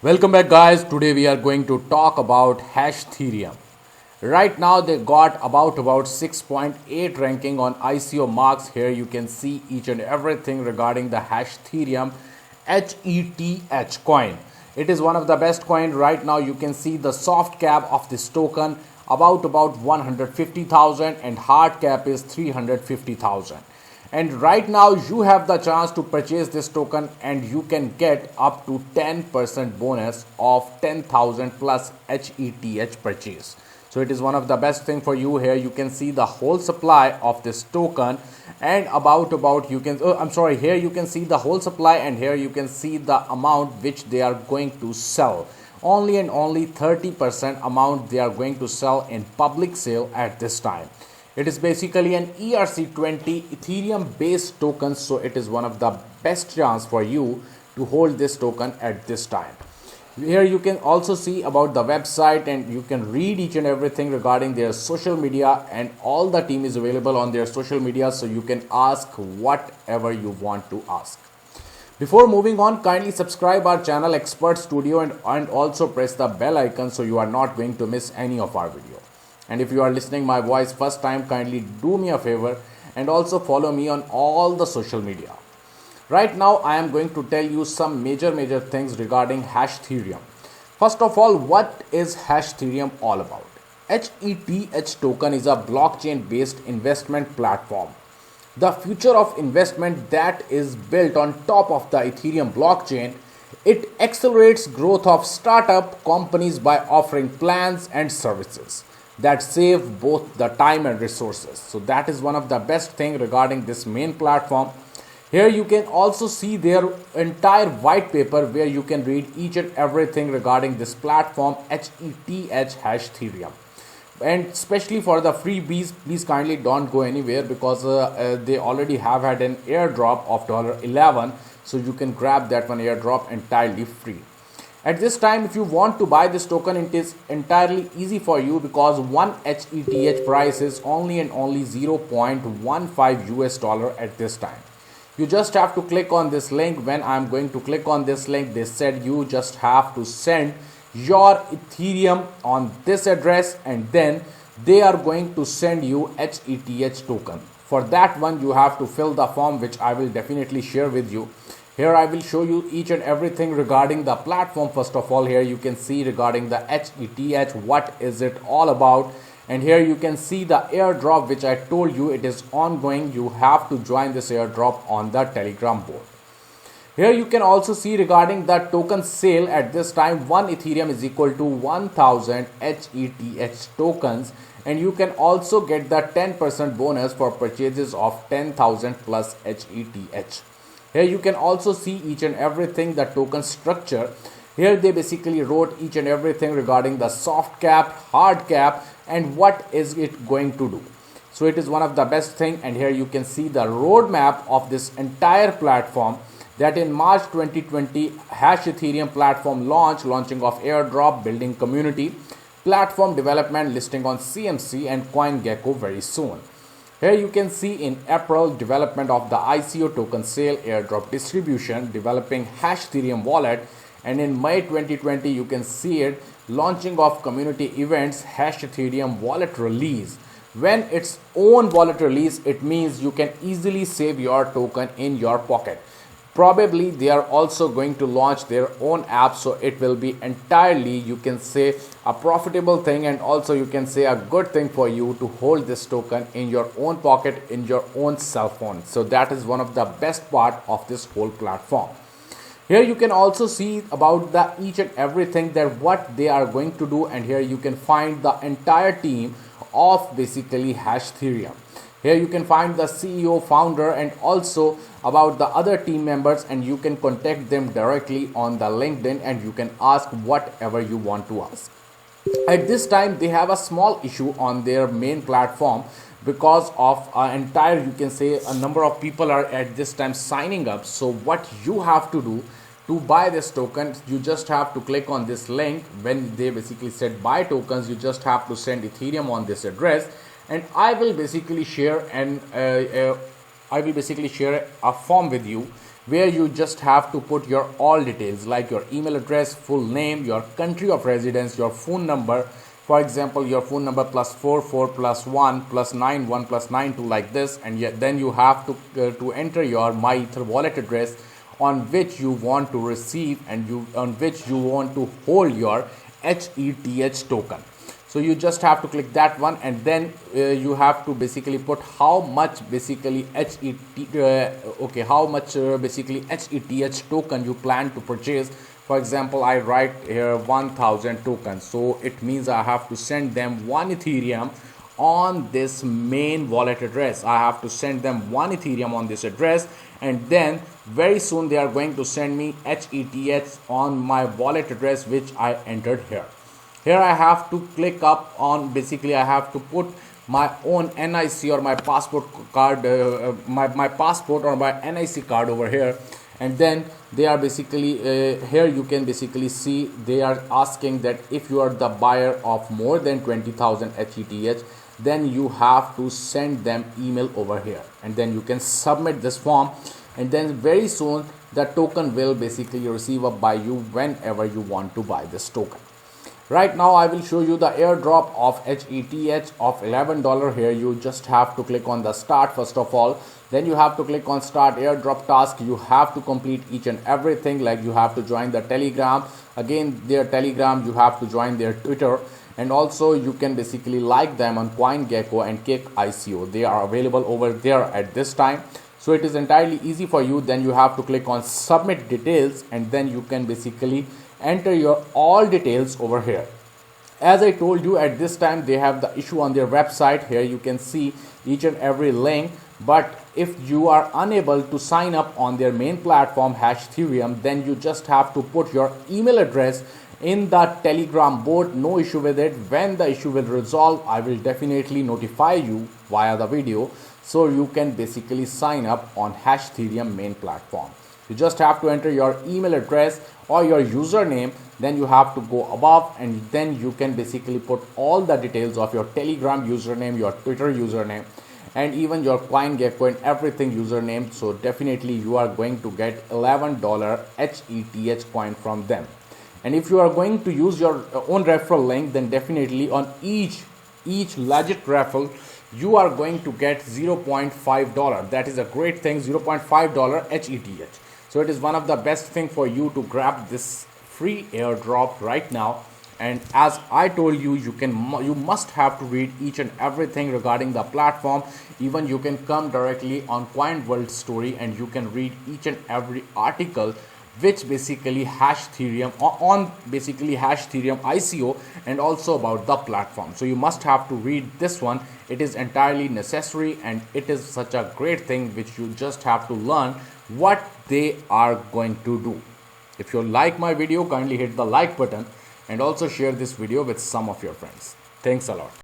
Welcome back, guys. Today we are going to talk about Hashtarium. Right now they got about 6.8 ranking on ICO marks. Here you can see each and everything regarding the Hashtarium HETH coin. It is one of the best coin right now. You can see the soft cap of this token about 150,000 and hard cap is 350,000. And right now you have the chance to purchase this token and you can get up to 10% bonus of 10,000 plus HETH purchase. So it is one of the best thing for you. Here you can see the whole supply of this token and about you can here you can see the whole supply, and here you can see the amount which they are going to sell. Only and only 30% amount they are going to sell in public sale at this time. It is basically an ERC20 Ethereum based token, so it is one of the best chance for you to hold this token at this time. Here you can also see about the website and you can read each and everything regarding their social media, and all the team is available on their social media, so you can ask whatever you want to ask. Before moving on, kindly subscribe our channel Expert Studio and also press the bell icon so you are not going to miss any of our video. And if you are listening my voice first time, kindly do me a favor and also follow me on all the social media. Right now I am going to tell you some major things regarding Hashtarium. First of all, what is Hashtarium all about? HETH token is a blockchain based investment platform. The future of investment that is built on top of the Ethereum blockchain. It accelerates growth of startup companies by offering plans and services that save both the time and resources. So that is one of the best thing regarding this main platform. Here you can also see their entire white paper where you can read each and everything regarding this platform HETH Hashtarium. And especially for the freebies, please kindly don't go anywhere because they already have had an airdrop of $11, so you can grab that one airdrop entirely free. At this time, if you want to buy this token, it is entirely easy for you because one HETH price is only and only 0.15 US dollar at this time. You just have to click on this link. When I'm going to click on this link, they said you just have to send your Ethereum on this address and then they are going to send you HETH token. For that one, you have to fill the form which I will definitely share with you. Here I will show you each and everything regarding the platform. First of all, here you can see regarding the HETH, what is it all about. And here you can see the airdrop which I told you it is ongoing. You have to join this airdrop on the Telegram board. Here you can also see regarding the token sale at this time, 1 Ethereum is equal to 1000 HETH tokens, and you can also get the 10% bonus for purchases of 10,000 plus HETH. Here you can also see each and everything, the token structure. Here they basically wrote each and everything regarding the soft cap, hard cap, and what is it going to do. So it is one of the best thing, and here you can see the roadmap of this entire platform, that in March 2020 Hashtarium platform launching of airdrop, building community, platform development, listing on CMC and CoinGecko very soon. Here you can see in April development of the ICO token sale, airdrop distribution, developing Hashtarium wallet, and in May 2020 you can see it launching of community events, Hashtarium wallet release. When its own wallet release, it means you can easily save your token in your pocket. Probably they are also going to launch their own app, so it will be entirely, you can say, a profitable thing, and also you can say a good thing for you to hold this token in your own pocket, in your own cell phone. So that is one of the best part of this whole platform. Here you can also see about the each and everything that what they are going to do, and here you can find the entire team of basically Hashtarium. Here you can find the CEO, founder, and also about the other team members, and you can contact them directly on the LinkedIn and you can ask whatever you want to ask. At this time they have a small issue on their main platform because of entire, you can say, a number of people are at this time signing up. So what you have to do to buy this token, you just have to click on this link. When they basically said buy tokens, you just have to send Ethereum on this address, and I will basically share a form with you where you just have to put your all details like your email address, full name, your country of residence, your phone number. For example, your phone number +44 +1 +91 +92 like this, and yet then you have to enter your MyEther wallet address on which you want to receive and on which you want to hold your HETH token. So you just have to click that one, and then you have to basically put how much basically HETH token you plan to purchase. For example, I write here 1000 tokens, so it means I have to send them 1 Ethereum on this main wallet address. I have to send them 1 Ethereum on this address, and then very soon they are going to send me HETH on my wallet address which I entered here. Here I have to click up on, basically I have to put my own NIC or my passport card, my passport or my NIC card over here, and then they are basically here you can basically see they are asking that if you are the buyer of more than 20,000 HETH, then you have to send them email over here, and then you can submit this form, and then very soon the token will basically receive up by you whenever you want to buy this token. Right now I will show you the airdrop of HETH of $11. Here you just have to click on the start first of all, then you have to click on start airdrop task. You have to complete each and everything, like you have to join the Telegram, again their Telegram, you have to join their Twitter, and also you can basically like them on CoinGecko and Kick ICO. They are available over there at this time, so it is entirely easy for you. Then you have to click on submit details, and then you can basically enter your all details over here. As I told you, at this time they have the issue on their website. Here you can see each and every link, but if you are unable to sign up on their main platform Hashtherium, then you just have to put your email address in the Telegram bot. No issue with it. When the issue will resolve, I will definitely notify you via the video, so you can basically sign up on Hashtherium main platform. You just have to enter your email address or your username, then you have to go above, and then you can basically put all the details of your Telegram username, your Twitter username, and even your CoinGecko and everything username. So definitely you are going to get $11 HETH coin from them. And if you are going to use your own referral link, then definitely on each legit referral you are going to get $0.5. That is a great thing, $0.5 HETH. So it is one of the best thing for you to grab this free airdrop right now. And as I told you, you must have to read each and everything regarding the platform. Even you can come directly on Coin World Story and you can read each and every article which basically Hashtherium on basically Hashtherium ICO and also about the platform. So you must have to read this one. It is entirely necessary, and it is such a great thing which you just have to learn what they are going to do. If you like my video, kindly hit the like button and also share this video with some of your friends. Thanks a lot.